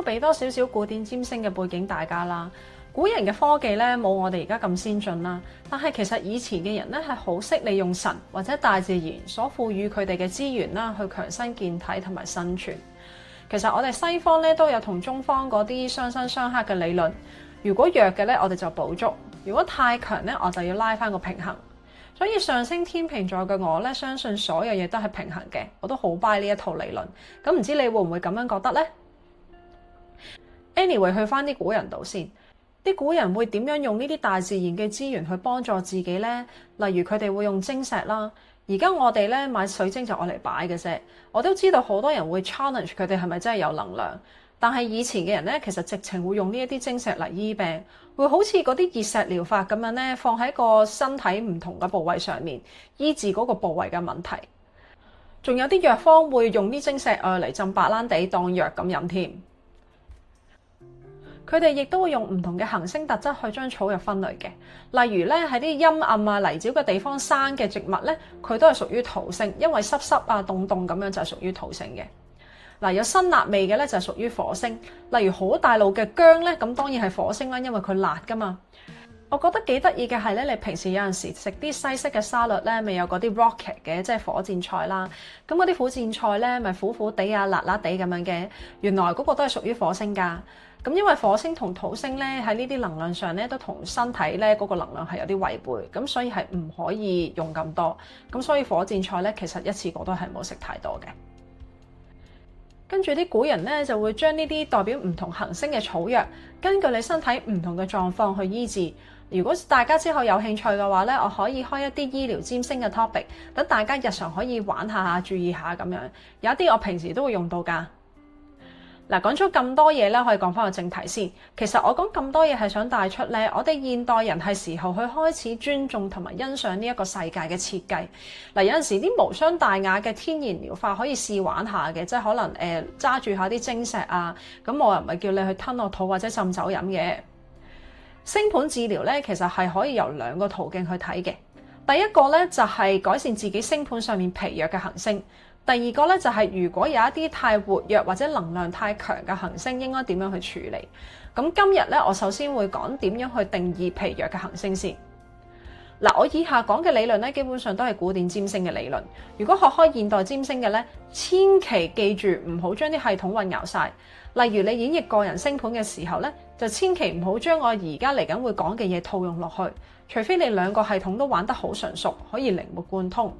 俾多少少古典占星嘅背景大家啦。古人嘅科技咧冇我哋而家咁先進啦，但係其實以前嘅人咧係好識利用神或者大自然所賦予佢哋嘅資源啦，去強身健體同埋生存。其實我哋西方咧都有同中方嗰啲相生相克嘅理論。如果弱嘅咧，我哋就補足；如果太強咧，我就要拉翻個平衡。所以上升天秤座嘅我咧，相信所有嘢都係平衡嘅，我都好 buy 呢一套理論。咁唔知你會唔會咁樣覺得呢？ Anyway， 去翻啲古人度先。啲古人會點樣用呢啲大自然嘅資源去幫助自己呢？例如佢哋會用晶石啦。而家我哋咧買水晶就愛嚟擺嘅啫。我都知道好多人會 challenge 佢哋係咪真係有能量，但係以前嘅人咧，其實直情會用呢一啲晶石嚟醫病，會好似嗰啲熱石療法咁樣咧，放喺個身體唔同嘅部位上面，醫治嗰個部位嘅問題。仲有啲藥方會用啲晶石愛嚟浸白蘭地當藥咁飲添。佢哋亦都會用唔同嘅行星特質去將草藥分類嘅，例如咧喺啲陰暗啊泥沼嘅地方生嘅植物咧，佢都係屬於土星，因為濕濕啊凍凍咁樣就係屬於土星嘅。嗱，有辛辣味嘅咧就係屬於火星，例如好大路嘅薑咧，咁當然係火星啦，因為佢辣噶嘛。我覺得幾得意嘅係咧，你平時有陣時食啲西式嘅沙律咧，咪有嗰啲 rocket 嘅，即係火箭菜啦。咁嗰啲火箭菜咧，咪苦苦地啊、辣辣地咁樣嘅，原來嗰個都係屬於火星㗎。咁因為火星同土星咧喺呢啲能量上咧都同身體咧嗰個能量係有啲違背，咁所以係唔可以用咁多。咁所以火箭菜咧其實一次過都係冇食太多嘅。跟住啲古人咧就會將呢啲代表唔同行星嘅草藥，根據你身體唔同嘅狀況去醫治。如果大家之後有興趣嘅話咧，我可以開一啲醫療占星嘅 topic， 等大家日常可以玩下、注意下咁樣。有一啲我平時都會用到㗎。嗱，講咗咁多嘢咧，可以講翻個正題先。其實我講咁多嘢係想帶出咧，我哋現代人係時候去開始尊重同埋欣賞呢一個世界嘅設計。嗱，有陣時啲無傷大雅嘅天然療法可以試玩下嘅，即係可能揸住下啲晶石啊，咁我又唔係叫你去吞落肚或者浸酒飲嘅。星盤治療咧，其實係可以由兩個途徑去睇嘅。第一個咧就係改善自己星盤上面疲弱嘅行星。第二個咧就係如果有一啲太活躍或者能量太強嘅行星，應該點樣去處理？咁今日咧，我首先會講點樣去定義疲弱嘅行星先。嗱，我以下講嘅理論咧，基本上都係古典占星嘅理論。如果學開現代占星嘅咧，千祈記住唔好將啲系統混淆晒。例如你演繹個人星盤嘅時候咧，就千祈唔好將我而家嚟緊會講嘅嘢套用落去，除非你兩個系統都玩得好純熟，可以靈活貫通。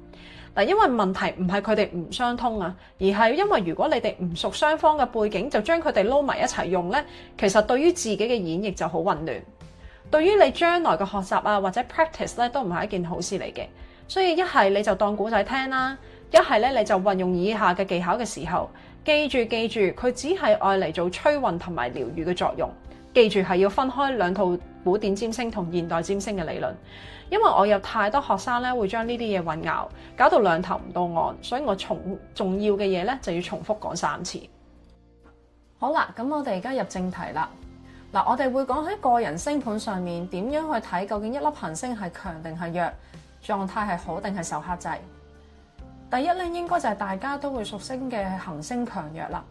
嗱，因為問題唔係佢哋唔相通啊，而係因為如果你哋唔熟雙方嘅背景，就將佢哋撈埋一齊用咧，其實對於自己嘅演繹就好混亂，對於你將來嘅學習啊或者 practice 咧都唔係一件好事嚟嘅。所以一係你就當古仔聽啦，一係咧你就運用以下嘅技巧嘅時候，記住佢只係愛嚟做催運同埋療癒嘅作用。記住係要分開兩套古典占星同現代占星嘅理論，因為我有太多學生咧會將呢啲嘢混淆，搞到兩頭唔到岸，所以我重要嘅嘢咧就要重複講3次。好啦，咁我哋而家入正題啦。嗱，我哋會講喺個人星盤上面點樣去睇究竟一粒行星係強定係弱，狀態係好定係受克制。第一咧，應該就係大家都會熟悉嘅行星強弱啦。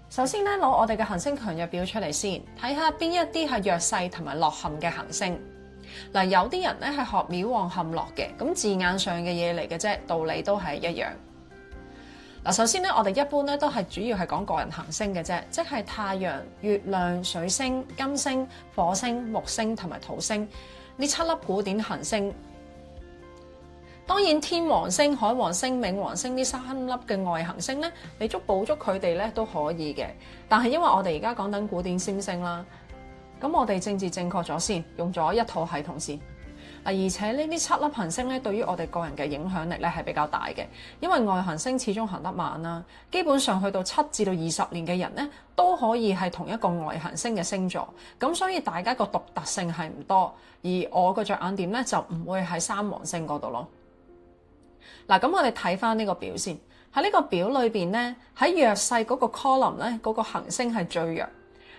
首先咧，攞我哋嘅行星強弱表出嚟先，睇下邊一啲係弱勢同埋落陷嘅行星。嗱，有啲人咧係學廟旺陷落嘅，咁字眼上嘅嘢嚟嘅啫，道理都係一樣。嗱，首先咧，我哋一般咧都係主要係講個人行星嘅啫，即係太陽、月亮、水星、金星、火星、木星同埋土星呢7粒古典行星。當然天王星、海王星、冥王星呢3粒嘅外行星咧，你捕捉佢哋咧都可以嘅。但係因為我哋而家講緊古典占星啦，咁我哋政治正確咗先，用咗一套系統先。而且呢啲7粒行星咧，對於我哋個人嘅影響力咧係比較大嘅，因為外行星始終行得慢啦，基本上去到7至到20年嘅人咧，都可以係同一個外行星嘅星座，咁所以大家個獨特性係唔多，而我個着眼點咧就唔會喺3王星嗰度咯。嗱，咁我哋睇翻呢個表先，喺呢個表裏邊咧，喺弱勢嗰個 column 咧，嗰個行星係最弱。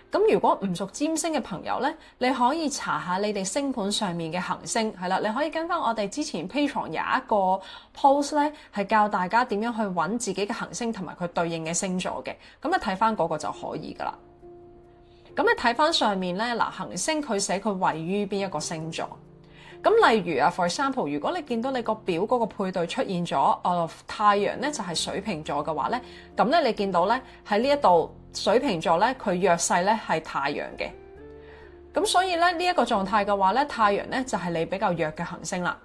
咁如果唔熟占星嘅朋友咧，你可以查下你哋星盤上面嘅行星，係啦，你可以跟翻我哋之前 Patreon 有一個 post 咧，係教大家點樣去揾自己嘅行星同埋佢對應嘅星座嘅，咁你睇翻嗰個就可以噶啦。咁你睇翻上面咧，嗱，行星佢寫佢位於邊一個星座。咁例如啊 ，for example， 如果你見到你個表嗰個配對出現咗，太陽咧就係水瓶座嘅話咧，咁咧你見到咧喺呢一度水瓶座咧，佢弱勢咧係太陽嘅。咁所以咧呢一個狀態嘅話咧，太陽咧就係你比較弱嘅行星啦。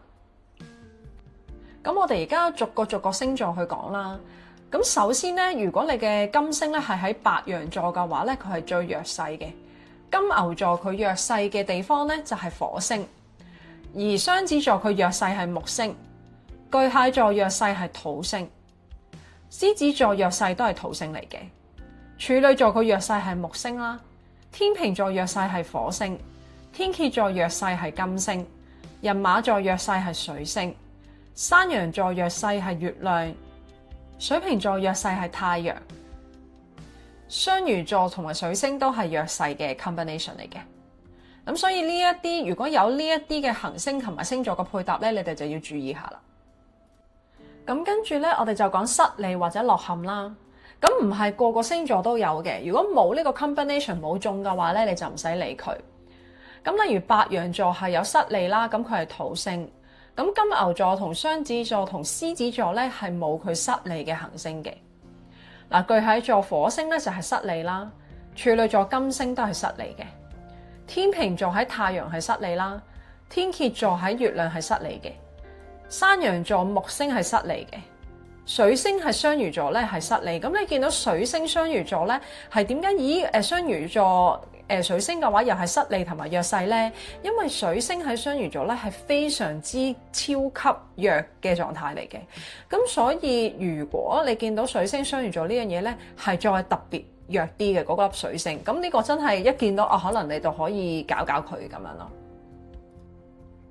咁我哋而家逐個星座去講啦。咁首先咧，如果你嘅金星咧係喺白羊座嘅話咧，佢係最弱勢嘅。金牛座佢弱勢嘅地方咧就係火星，而雙子座佢弱勢係木星，巨蟹座弱勢係土星，獅子座弱勢都係土星嚟嘅。處女座佢弱勢係木星啦，天秤座弱勢係火星，天蠍座弱勢係金星，人馬座弱勢係水星，山羊座弱勢係月亮，水瓶座弱勢係太陽，雙魚座同埋水星都係弱勢嘅 combination 嚟嘅。咁所以呢一啲如果有呢一啲嘅行星同埋星座嘅配搭咧，你哋就要注意下啦。咁跟住咧，我哋就講失利或者落陷啦。咁唔係個個星座都有嘅。如果冇呢個 combination 冇中嘅話咧，你就唔使理佢。咁例如白羊座係有失利啦，咁佢係土星。咁金牛座同雙子座同獅子座咧係冇佢失利嘅行星嘅。嗱，巨蟹座火星咧就係失利啦，處女座金星都係失利嘅，天秤座喺太陽係失利啦，天蠍座喺月亮係失利嘅，山羊座木星係失利嘅，水星係雙魚座咧係失利。咁你見到水星雙魚座咧係點解？咦，雙魚座水星嘅話又係失利同埋弱勢咧，因為水星喺雙魚座咧係非常之超級弱嘅狀態嚟嘅。咁所以如果你見到水星雙魚座呢樣嘢咧係再特別弱啲嘅嗰粒水星，咁呢個真係一見到可能你就可以搞搞佢咁樣咯。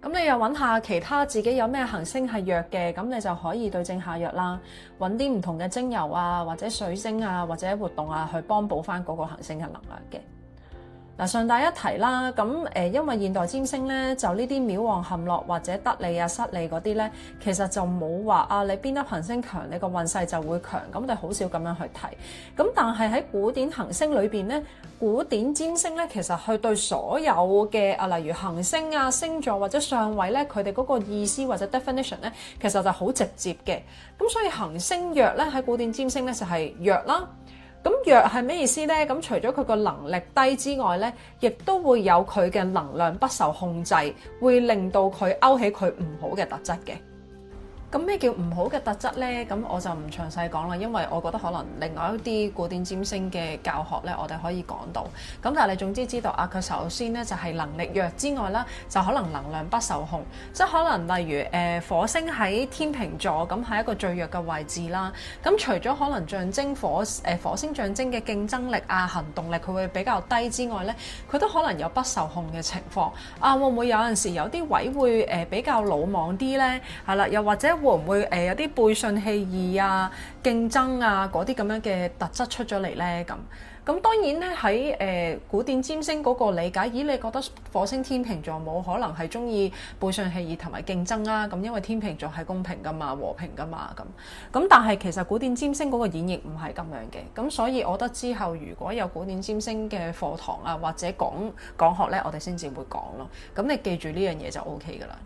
咁你又揾下其他自己有咩行星係弱嘅，咁你就可以對症下藥啦，揾啲唔同嘅精油啊，或者水星啊，或者活動啊，去幫補翻嗰個行星嘅能量嘅。嗱，順帶一提啦，咁因為現代占星咧，就呢啲廟旺陷落或者得利啊失利嗰啲咧，其實就冇話你邊粒行星強，你個運勢就會強，咁我哋好少咁樣去睇。咁但係喺古典行星裏邊咧，古典占星咧，其實佢對所有嘅例如行星啊、星座或者相位咧，佢哋嗰個意思或者 definition 咧，其實就好直接嘅。咁所以行星弱咧喺古典占星咧就係弱啦。咁弱係咩意思呢？咁除咗佢個能力低之外呢，亦都會有佢嘅能量不受控制，會令到佢勾起佢唔好嘅特質嘅。咁咩叫唔好嘅特質呢？咁我就唔詳細講啦，因為我覺得可能另外一啲古典占星嘅教學呢，我哋可以講到。咁但係你總之知道佢首先呢就係能力弱之外啦，就可能能量不受控，即係可能例如火星喺天秤座，咁係一個最弱嘅位置啦。咁除咗可能象徵火星象徵嘅競爭力啊、行動力佢會比較低之外呢，佢都可能有不受控嘅情況。會唔會有陣時有啲位會比較魯莽啲呢？係啦，又或者會唔會有啲背信棄義啊、競爭啊嗰啲咁樣嘅特質出咗嚟呢？咁當然咧喺古典占星嗰個理解，咦，你覺得火星天秤座冇可能係中意背信棄義同埋競爭啊？咁因為天秤座係公平噶嘛、和平噶嘛咁但係其實古典占星嗰個演繹唔係咁樣嘅。咁所以我覺得之後如果有古典占星嘅課堂啊或者講學咧，我哋先至會講咯。咁你記住呢樣嘢就 OK 噶啦。